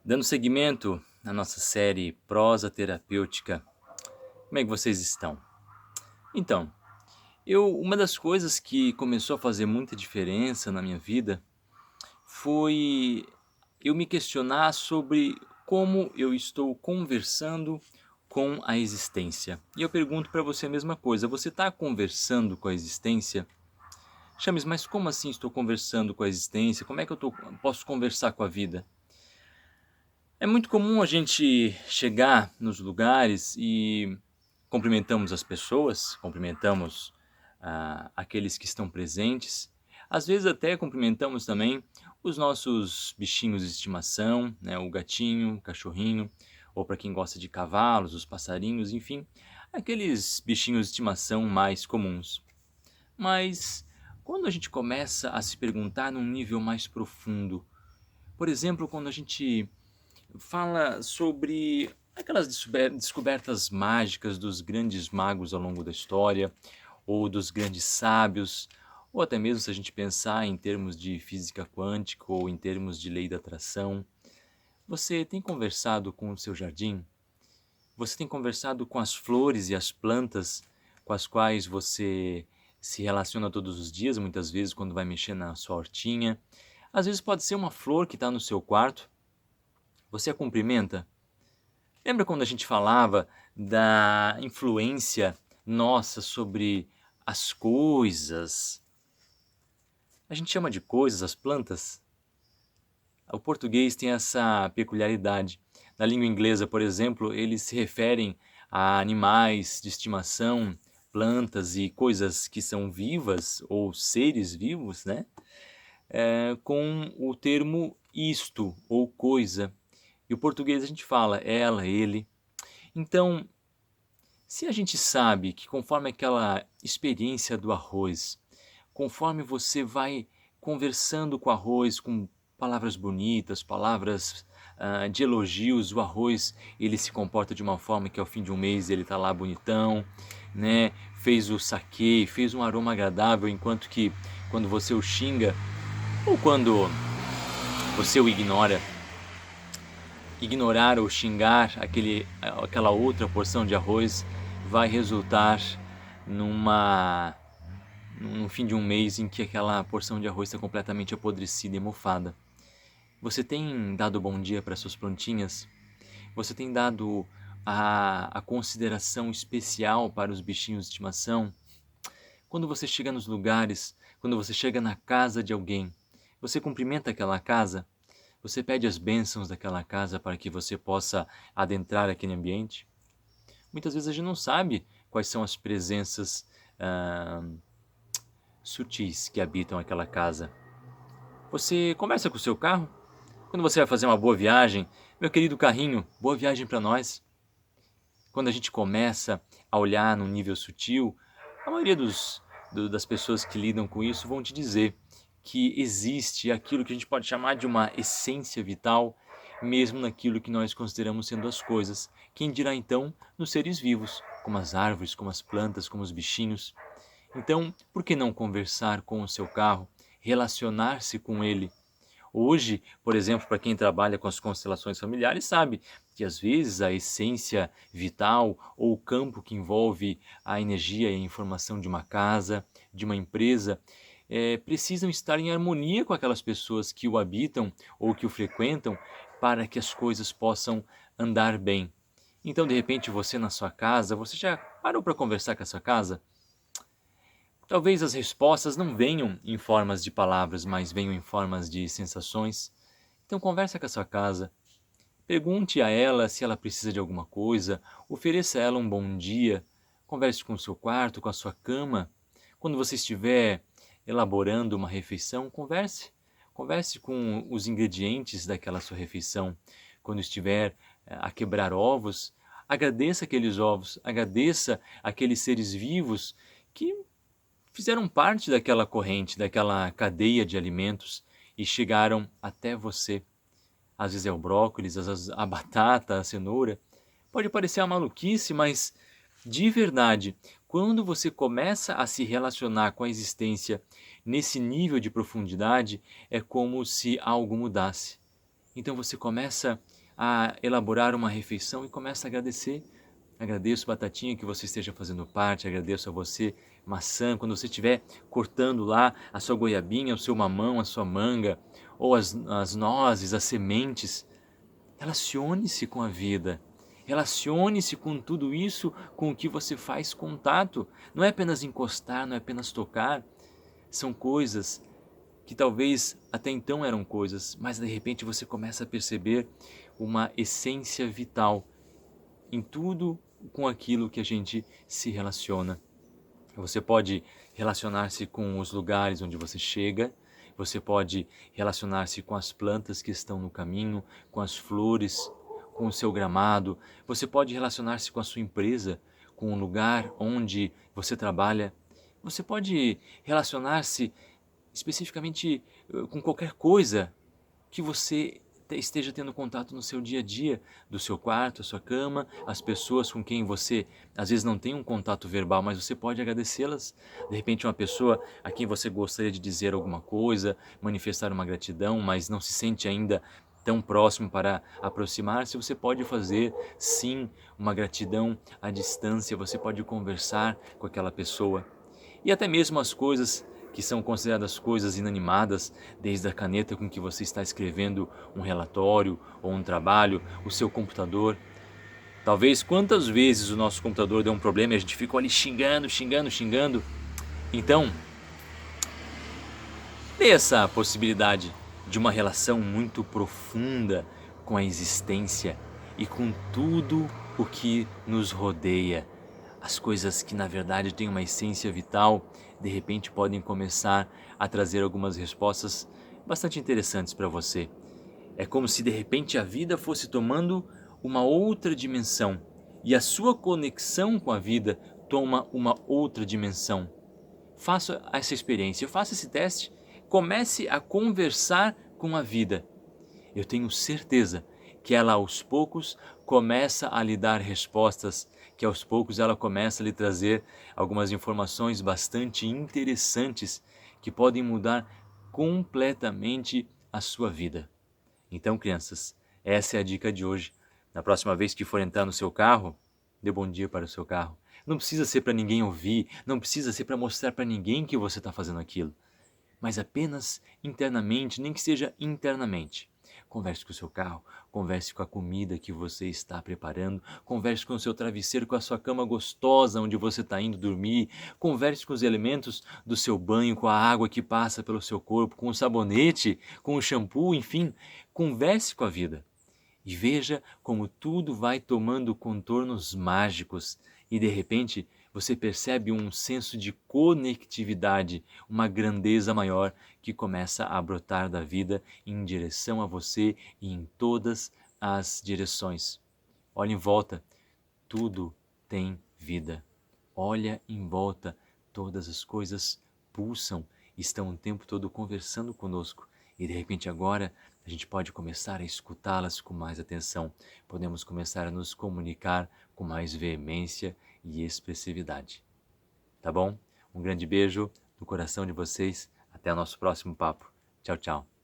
Dando seguimento à nossa série Prosa Terapêutica, como é que vocês estão? Então, uma das coisas que começou a fazer muita diferença na minha vida foi eu me questionar sobre como eu estou conversando com a existência. E eu pergunto para você a mesma coisa: você está conversando com a existência? Chames, mas como assim estou conversando com a existência? Como é que posso conversar com a vida? É muito comum a gente chegar nos lugares e cumprimentamos as pessoas, cumprimentamos aqueles que estão presentes. Às vezes até cumprimentamos também os nossos bichinhos de estimação, né? O gatinho, o cachorrinho, ou para quem gosta de cavalos, os passarinhos, enfim, aqueles bichinhos de estimação mais comuns. Mas quando a gente começa a se perguntar num nível mais profundo, por exemplo, quando a gente fala sobre aquelas descobertas mágicas dos grandes magos ao longo da história, ou dos grandes sábios, ou até mesmo se a gente pensar em termos de física quântica ou em termos de lei da atração. Você tem conversado com o seu jardim? Você tem conversado com as flores e as plantas com as quais você se relaciona todos os dias, muitas vezes quando vai mexer na sua hortinha? Às vezes pode ser uma flor que está no seu quarto. Você a cumprimenta? Lembra quando a gente falava da influência nossa sobre as coisas? A gente chama de coisas as plantas? O português tem essa peculiaridade. Na língua inglesa, por exemplo, eles se referem a animais de estimação, plantas e coisas que são vivas ou seres vivos, né? Com o termo isto ou coisa. E o português a gente fala ela, ele. Então, se a gente sabe que conforme aquela experiência do arroz, conforme você vai conversando com o arroz, com palavras bonitas, palavras de elogios, o arroz ele se comporta de uma forma que ao fim de um mês ele está lá bonitão, né? Fez o saquê, fez um aroma agradável, enquanto que quando você o xinga ou quando você o ignora, ignorar ou xingar aquela outra porção de arroz vai resultar numa no fim de um mês em que aquela porção de arroz está completamente apodrecida e mofada. Você tem dado bom dia para suas plantinhas? Você tem dado a consideração especial para os bichinhos de estimação? Quando você chega nos lugares, quando você chega na casa de alguém, você cumprimenta aquela casa? Você pede as bênçãos daquela casa para que você possa adentrar aquele ambiente? Muitas vezes a gente não sabe quais são as presenças sutis que habitam aquela casa. Você conversa com o seu carro? Quando você vai fazer uma boa viagem, meu querido carrinho, boa viagem para nós. Quando a gente começa a olhar num nível sutil, a maioria das pessoas que lidam com isso vão te dizer que existe aquilo que a gente pode chamar de uma essência vital, mesmo naquilo que nós consideramos sendo as coisas. Quem dirá então nos seres vivos, como as árvores, como as plantas, como os bichinhos? Então, por que não conversar com o seu carro, relacionar-se com ele? Hoje, por exemplo, para quem trabalha com as constelações familiares, sabe que às vezes a essência vital ou o campo que envolve a energia e a informação de uma casa, de uma empresa, precisam estar em harmonia com aquelas pessoas que o habitam ou que o frequentam para que as coisas possam andar bem. Então, de repente, você na sua casa, você já parou para conversar com a sua casa? Talvez as respostas não venham em formas de palavras, mas venham em formas de sensações. Então conversa com a sua casa, pergunte a ela se ela precisa de alguma coisa, ofereça a ela um bom dia, converse com o seu quarto, com a sua cama. Quando você estiver elaborando uma refeição, converse. Converse com os ingredientes daquela sua refeição. Quando estiver a quebrar ovos, agradeça aqueles ovos, agradeça aqueles seres vivos que fizeram parte daquela corrente, daquela cadeia de alimentos e chegaram até você. Às vezes é o brócolis, às vezes a batata, a cenoura. Pode parecer uma maluquice, mas de verdade, quando você começa a se relacionar com a existência nesse nível de profundidade, é como se algo mudasse. Então você começa a elaborar uma refeição e começa a agradecer. Agradeço, batatinha, que você esteja fazendo parte, agradeço a você, maçã, quando você estiver cortando lá a sua goiabinha, o seu mamão, a sua manga, ou as nozes, as sementes. Relacione-se com a vida. Relacione-se com tudo isso com o que você faz contato. Não é apenas encostar, não é apenas tocar. São coisas que talvez até então eram coisas, mas de repente você começa a perceber uma essência vital em tudo com aquilo que a gente se relaciona. Você pode relacionar-se com os lugares onde você chega, você pode relacionar-se com as plantas que estão no caminho, com as flores, com o seu gramado, você pode relacionar-se com a sua empresa, com o lugar onde você trabalha, você pode relacionar-se especificamente com qualquer coisa que você esteja tendo contato no seu dia a dia, do seu quarto, a sua cama, as pessoas com quem você às vezes não tem um contato verbal, mas você pode agradecê-las. De repente uma pessoa a quem você gostaria de dizer alguma coisa, manifestar uma gratidão, mas não se sente ainda tão próximo para aproximar-se, você pode fazer sim uma gratidão à distância, você pode conversar com aquela pessoa. E até mesmo as coisas que são consideradas coisas inanimadas, desde a caneta com que você está escrevendo um relatório ou um trabalho, o seu computador. Talvez quantas vezes o nosso computador deu um problema e a gente ficou ali xingando, xingando, xingando. Então, dê essa possibilidade de uma relação muito profunda com a existência e com tudo o que nos rodeia. As coisas que na verdade têm uma essência vital, de repente podem começar a trazer algumas respostas bastante interessantes para você. É como se de repente a vida fosse tomando uma outra dimensão e a sua conexão com a vida toma uma outra dimensão. Faça essa experiência, faça esse teste, comece a conversar com a vida. Eu tenho certeza que ela aos poucos começa a lhe dar respostas, que aos poucos ela começa a lhe trazer algumas informações bastante interessantes que podem mudar completamente a sua vida. Então, crianças, essa é a dica de hoje. Na próxima vez que for entrar no seu carro, dê bom dia para o seu carro. Não precisa ser para ninguém ouvir, não precisa ser para mostrar para ninguém que você está fazendo aquilo, mas apenas internamente, nem que seja internamente. Converse com o seu carro, converse com a comida que você está preparando, converse com o seu travesseiro, com a sua cama gostosa onde você está indo dormir, converse com os elementos do seu banho, com a água que passa pelo seu corpo, com o sabonete, com o shampoo, enfim, converse com a vida. E veja como tudo vai tomando contornos mágicos e de repente você percebe um senso de conectividade, uma grandeza maior que começa a brotar da vida em direção a você e em todas as direções. Olhe em volta, tudo tem vida. Olha em volta, todas as coisas pulsam, estão o tempo todo conversando conosco. E de repente agora a gente pode começar a escutá-las com mais atenção. Podemos começar a nos comunicar com mais veemência e expressividade. Tá bom? Um grande beijo no coração de vocês. Até o nosso próximo papo. Tchau, tchau.